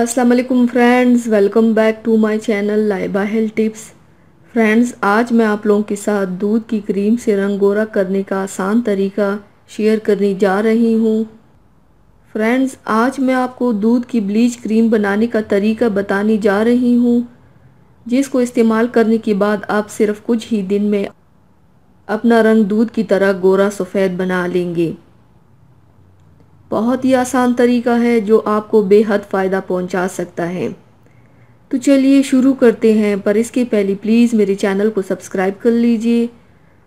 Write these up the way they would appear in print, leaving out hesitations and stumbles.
अस्सलाम वालेकुम friends, welcome back to my channel Laiba health tips. Friends, आज मैं आप लोगों के साथ दूध की क्रीम से रंग गोरा करने का आसान तरीका शेयर करने जा रही हूँ। फ्रेंड्स, आज मैं आपको दूध की ब्लीच क्रीम बनाने का तरीका बताने जा रही हूँ, जिसको इस्तेमाल करने के बाद आप सिर्फ कुछ ही दिन में अपना रंग दूध की तरह गोरा सफ़ेद बना लेंगे। बहुत ही आसान तरीका है जो आपको बेहद फ़ायदा पहुंचा सकता है। तो चलिए शुरू करते हैं, पर इसके पहले प्लीज़ मेरे चैनल को सब्सक्राइब कर लीजिए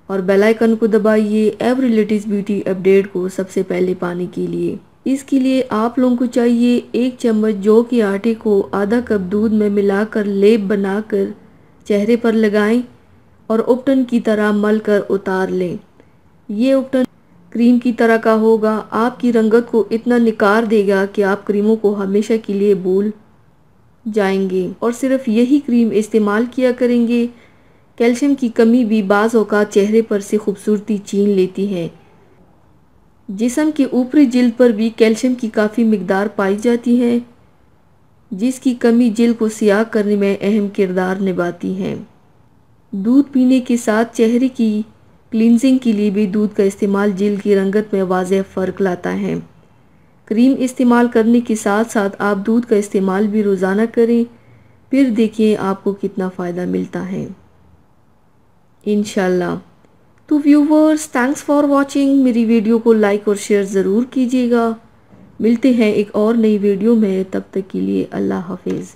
और बेल आइकन को दबाइए एवरी लेटेस्ट ब्यूटी अपडेट को सबसे पहले पाने के लिए। इसके लिए आप लोगों को चाहिए 1 चम्मच जौ के आटे को आधा कप दूध में मिलाकर लेप बनाकर चेहरे पर लगाएं और उपटन की तरह मल कर उतार लें। ये उपटन क्रीम की तरह का होगा, आपकी रंगत को इतना निखार देगा कि आप क्रीमों को हमेशा के लिए भूल जाएंगे और सिर्फ यही क्रीम इस्तेमाल किया करेंगे। कैल्शियम की कमी भी बाज़ औक़ात चेहरे पर से खूबसूरती छीन लेती है। जिस्म के ऊपरी जिल्द पर भी कैल्शियम की काफ़ी मिकदार पाई जाती है, जिसकी कमी जिल्द को सियाह करने में अहम किरदार निभाती है। दूध पीने के साथ चेहरे की क्लींजिंग के लिए भी दूध का इस्तेमाल जिल्द की रंगत में वाज़ेह फ़र्क लाता है। क्रीम इस्तेमाल करने के साथ साथ आप दूध का इस्तेमाल भी रोज़ाना करें, फिर देखिए आपको कितना फ़ायदा मिलता है इंशाल्लाह। तो व्यूवर्स, थैंक्स फॉर वॉचिंग। मेरी वीडियो को लाइक और शेयर ज़रूर कीजिएगा। मिलते हैं एक और नई वीडियो में, तब तक के लिए अल्लाह हाफिज़।